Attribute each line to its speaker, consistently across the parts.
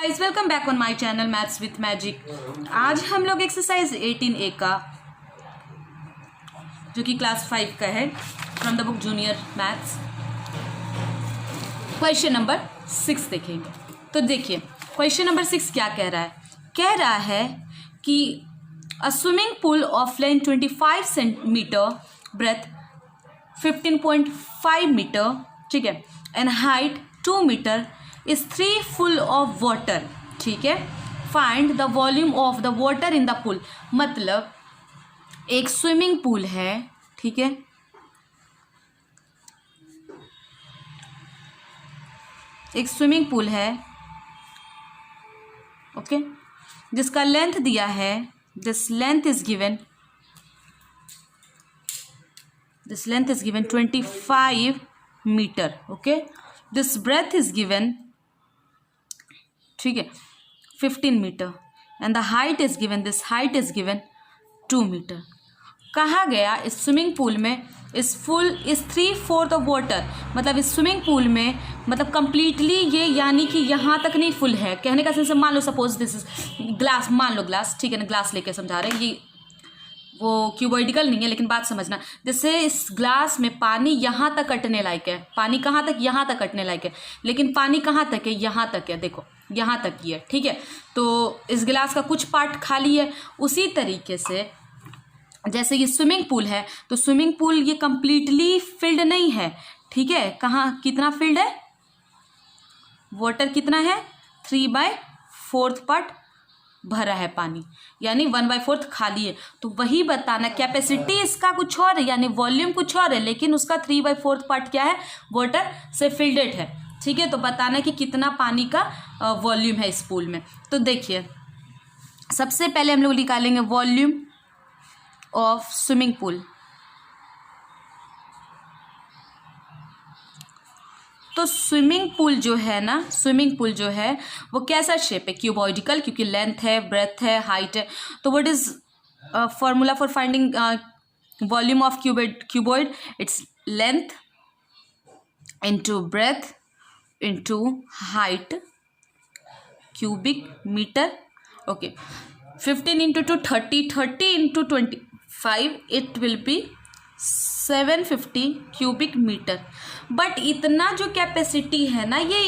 Speaker 1: Guys welcome back on my channel maths with magic. आज हम लोग एक्सरसाइज 18A का जो कि क्लास 5 का है from the book junior maths question number 6 देखेंगे। तो देखिए क्वेश्चन नंबर 6 क्या कह रहा है कि a swimming pool of length 25 centimetre, breadth 15.5 metre, ठीक है, and height 2 metre is 3 full of water, ठीक है। Find the volume of the water in the pool. मतलब एक स्विमिंग पूल है, ठीक है, एक स्विमिंग पूल है, ओके, जिसका लेंथ दिया है, this length is given 25 metre, okay. This breadth is given, ठीक है, 15 metre and the height is given, this height is given 2 metre. कहा गया इस स्विमिंग पूल में इस 3/4 ऑफ वाटर, मतलब इस स्विमिंग पूल में मतलब कंप्लीटली ये यानी कि यहाँ तक नहीं फुल है। कहने का सेंस, मान लो सपोज दिस इज ग्लास, मान लो ग्लास, ठीक है ना, ग्लास लेके समझा रहे हैं, ये वो क्यूबॉइडिकल नहीं है लेकिन बात समझना। जैसे इस ग्लास में पानी यहाँ तक अटने लायक है, पानी कहाँ तक, यहाँ तक अटने लायक है, लेकिन पानी कहाँ तक है, यहाँ तक है, देखो यहाँ तक ही है, ठीक है। तो इस गिलास का कुछ पार्ट खाली है। उसी तरीके से जैसे ये स्विमिंग पूल है, तो स्विमिंग पूल ये कंप्लीटली फिल्ड नहीं है, ठीक है। कहाँ कितना फिल्ड है, वाटर कितना है, 3/4 पार्ट भरा है पानी, यानी 1/4 खाली है। तो वही बताना, कैपेसिटी इसका कुछ और है, यानी वॉल्यूम कुछ और है, लेकिन उसका 3/4 पार्ट क्या है, वाटर से फिल्डेड है, ठीक है। तो बताना कि कितना पानी का वॉल्यूम है इस पूल में। तो देखिए सबसे पहले हम लोग निकालेंगे वॉल्यूम ऑफ स्विमिंग पूल। तो स्विमिंग पूल जो है ना, स्विमिंग पूल जो है वो कैसा शेप है, क्यूबॉइडिकल, क्योंकि लेंथ है, ब्रेथ है, हाइट है। तो what is formula for finding volume of cuboid, it's length into breadth into height, cubic metre, okay. 15 into 2 30, 30 into 25 it will be 750 cubic metre. But इतना जो कैपेसिटी है ना, ये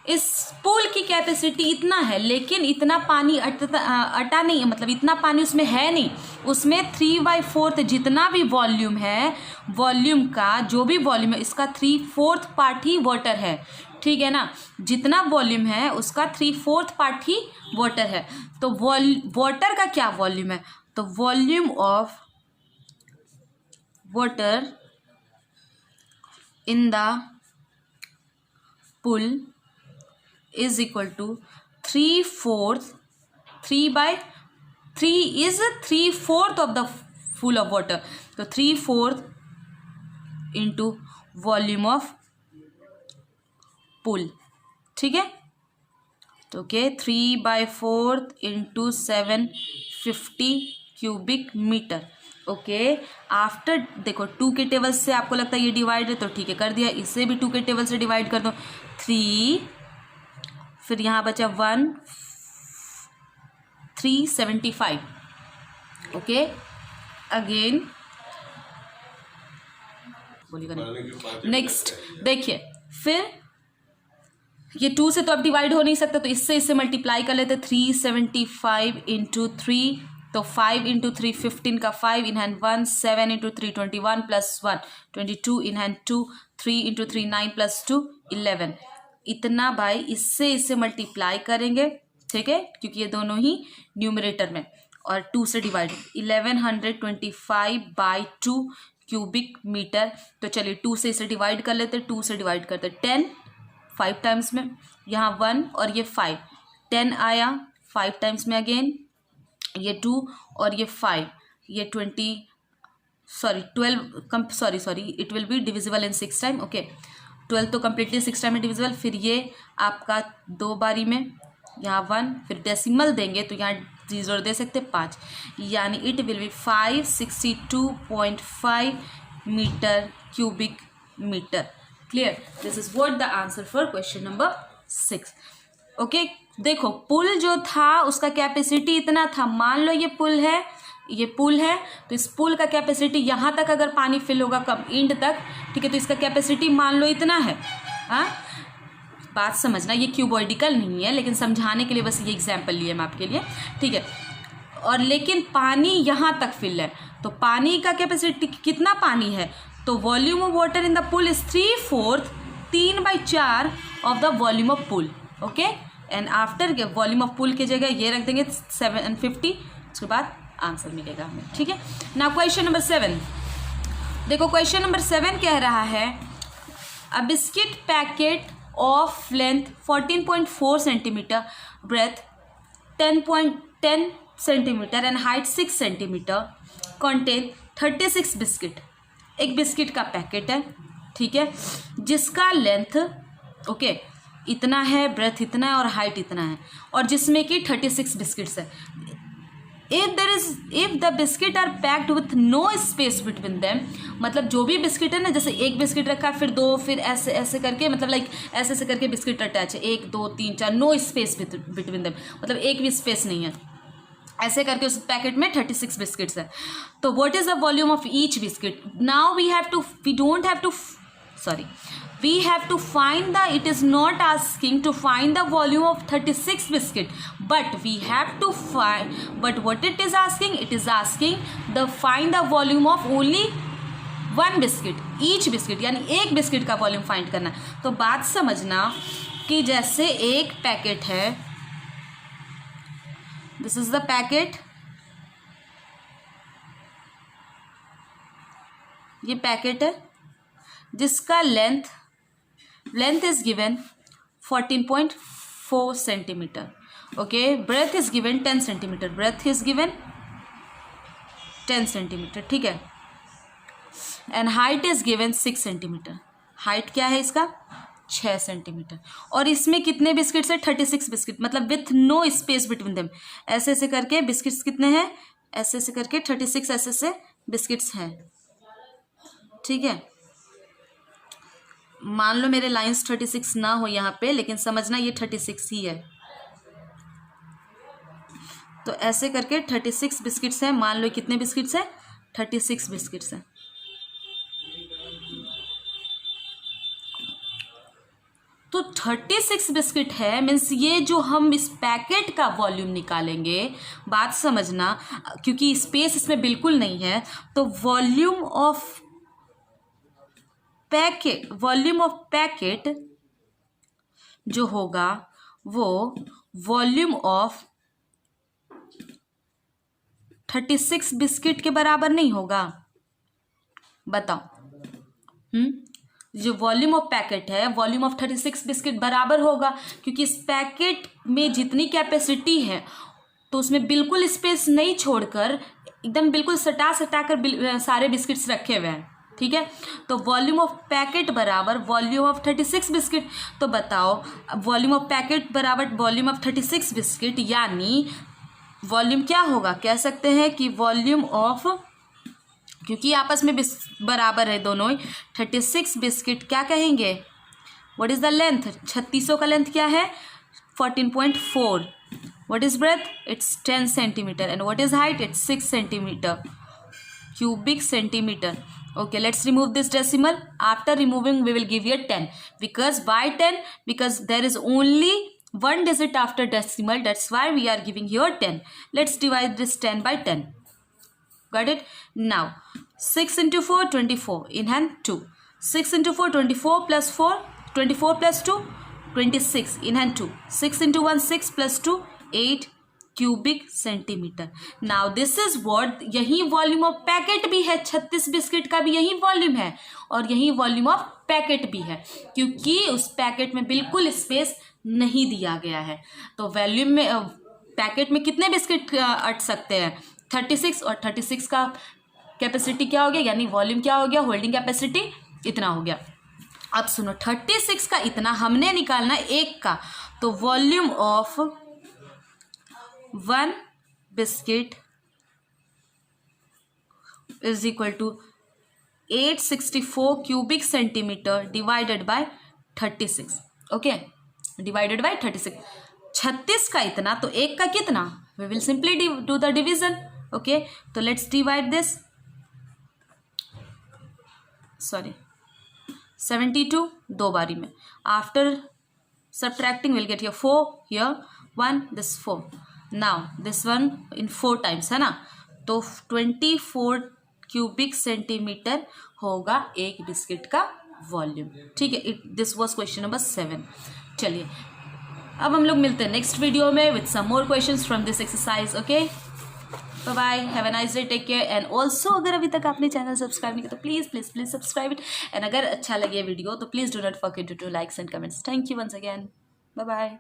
Speaker 1: इस पूल की कैपेसिटी इतना है, लेकिन इतना पानी अटा नहीं है, मतलब इतना पानी उसमें है नहीं। उसमें 3/4 जितना भी वॉल्यूम है, वॉल्यूम का जो भी वॉल्यूम है, इसका 3/4 पार्ट ही वाटर है, ठीक है ना। जितना वॉल्यूम है उसका 3/4 पार्ट ही वाटर है। तो वाटर का क्या वॉल्यूम है, तो volume of water in the pool is equal to 3/4, 3/3 is 3/4 of the full of water, तो 3/4 into volume of pool, ठीक है। तो okay 3/4 into 750 cubic metre, okay. After देखो 2 के टेबल से आपको लगता है ये डिवाइड है, तो ठीक है कर दिया। इसे भी 2 के टेबल से डिवाइड कर दो, 3, फिर यहाँ बचा 1, 375, ओके। अगेन बोलिएगा नहीं, नेक्स्ट देखिए, फिर ये 2 से तो अब डिवाइड हो नहीं सकता, तो इससे मल्टीप्लाई कर लेते, 375 इंटू 3, तो 5 इंटू 3 15 का 5 in hand 1, 7 into 3 21 plus 1 22 in hand 2, 3 into 3 9 plus 2 11। इतना भाई इससे मल्टीप्लाई करेंगे, ठीक है, क्योंकि ये दोनों ही न्यूमरेटर में, और 2 से डिवाइड, 1125/2 क्यूबिक मीटर। तो चलिए 2 से इसे डिवाइड कर लेते, 2 से डिवाइड करते 10, 5 टाइम्स में, यहाँ 1 और ये 5, 10 आया, 5 टाइम्स में अगेन ये 2 और ये 5, ये 12 it will be divisible in 6 time, okay. 12 तो कम्प्लीटली 6 टाइम में डिविजिबल। फिर ये आपका 2 बारी में, यहाँ 1, फिर डेसिमल देंगे तो यहाँ 0 दे सकते 5, यानी it will be 562.5 metre cubic metre. Clear, this is what the answer for question number 6, okay देखो पुल जो था उसका कैपेसिटी इतना था, मान लो ये पुल है, तो इस पुल का कैपेसिटी यहाँ तक अगर पानी फिल होगा कब, एंड तक, ठीक है, तो इसका कैपेसिटी मान लो इतना है। हाँ, बात समझना, ये क्यूबॉइडिकल नहीं है, लेकिन समझाने के लिए बस ये एग्जाम्पल लिए मैं आपके लिए, ठीक है। और लेकिन पानी यहाँ तक फिल है, तो पानी का कैपेसिटी कितना पानी है, तो volume of water in the pool is 3/4, 3/4 of the volume of pool. Okay, and after volume of pool की जगह ये रख देंगे 750, उसके बाद आंसर मिलेगा हमें, ठीक है। नाउ क्वेश्चन नंबर 7, देखो क्वेश्चन नंबर 7 कह रहा है a biscuit packet of length 14.4 centimetre, breadth 10.10 centimetre and height 6 centimetre contain 36 biscuit. एक बिस्किट का पैकेट है, ठीक है, जिसका लेंथ ओके इतना है, ब्रेथ इतना है और हाइट इतना है, और जिसमें कि 36 बिस्किट्स है। If the biscuit are packed with no space between them, मतलब जो भी बिस्किट है ना, जैसे एक बिस्किट रखा है, फिर दो, फिर ऐसे ऐसे करके, मतलब लाइक ऐसे ऐसे करके बिस्किट अटैच है, 1 2 3 4, नो स्पेस बिटवीन देम, मतलब एक भी स्पेस नहीं है, ऐसे करके उस पैकेट में 36 बिस्किट्स है। तो what is the volume of each biscuit? Now we have to find the, it is not asking to find the volume of 36 biscuit, but what it is asking, it is asking find the volume of only one biscuit, each biscuit, यानी एक biscuit का volume find करना। तो बात समझना कि जैसे एक पैकेट है, दिस इज द पैकेट, ये पैकेट है जिसका length is given 14.4 centimetre, okay, breadth is given 10 centimetre, breadth is given 10 centimetre, ठीक है, and height is given 6 centimetre, height क्या है इसका 6 सेंटीमीटर, और इसमें कितने बिस्किट्स है 36 बिस्किट, मतलब with no space between them, ऐसे ऐसे करके बिस्किट्स कितने हैं, ऐसे ऐसे करके 36 ऐसे ऐसे बिस्किट्स हैं, ठीक है। मान लो मेरे लाइंस 36 ना हो यहाँ पे, लेकिन समझना ये 36 ही है, तो ऐसे करके 36 बिस्किट्स हैं, मान लो कितने बिस्किट्स हैं 36 बिस्किट्स हैं। तो 36 बिस्किट है, मीन्स ये जो हम इस पैकेट का वॉल्यूम निकालेंगे, बात समझना, क्योंकि स्पेस इसमें बिल्कुल नहीं है, तो वॉल्यूम ऑफ पैकेट जो होगा वो वॉल्यूम ऑफ 36 बिस्किट के बराबर नहीं होगा, बताओ। जो वॉल्यूम ऑफ पैकेट है, वॉल्यूम ऑफ 36 बिस्किट बराबर होगा, क्योंकि इस पैकेट में जितनी कैपेसिटी है तो उसमें बिल्कुल स्पेस नहीं छोड़कर एकदम बिल्कुल सटा कर सारे बिस्किट्स रखे हुए हैं, ठीक है। तो वॉल्यूम ऑफ पैकेट बराबर वॉल्यूम ऑफ 36 बिस्किट, तो बताओ वॉल्यूम ऑफ पैकेट बराबर वॉल्यूम ऑफ 36 बिस्किट, यानी वॉल्यूम क्या होगा, कह सकते हैं कि वॉल्यूम ऑफ, क्योंकि आपस में बराबर है दोनों ही, 36 बिस्किट क्या कहेंगे, व्हाट इज द लेंथ, 36 का लेंथ क्या है 14.4, what is breadth, it's 10 centimetre, and what is height, it's 6 centimetre cubic centimeter. Okay, let's remove this decimal. After removing we will give you 10, because why 10, because there is only one digit after decimal, that's why we are giving here 10. Let's divide this 10 by 10. Got it? Now 6 into 4 24, in hand 2, 6 into 4 24 plus 4 24 plus 2 26, in hand 2, 6 into 1 6 plus 2 8 cubic centimetre. Now this is what, यही volume of packet भी है, 36 biscuit का भी यही volume है, और यही volume of packet भी है, क्योंकि उस पैकेट में बिल्कुल स्पेस नहीं दिया गया है। तो वॉल्यूम में पैकेट में कितने बिस्किट अट सकते हैं 36, और 36 का कैपेसिटी क्या हो गया, यानी वॉल्यूम क्या हो गया, होल्डिंग कैपेसिटी इतना हो गया। अब सुनो, 36 का इतना हमने निकालना एक का, तो volume of 1 biscuit is equal to 864 cubic centimetre divided by 36, okay, divided by 36। 36 का इतना तो एक का कितना, we will simply do the division. Okay, तो लेट्स डिवाइड दिस. सॉरी 72 दो बारी में. After subtracting we'll get here 4 here 1 this 4. now this one in 4 times है ना, तो 24 क्यूबिक सेंटीमीटर होगा एक बिस्किट का वॉल्यूम. ठीक है, दिस वाज क्वेश्चन नंबर 7. चलिए अब हम लोग मिलते हैं नेक्स्ट वीडियो में with some more questions from this exercise. Okay, bye bye, have a nice day, take care. And also अगर अभी तक आपने चैनल सब्सक्राइब नहीं किया तो please please please subscribe it. And अगर अच्छा लगे वीडियो तो please do not forget to likes and comments. Thank you once again. Bye bye.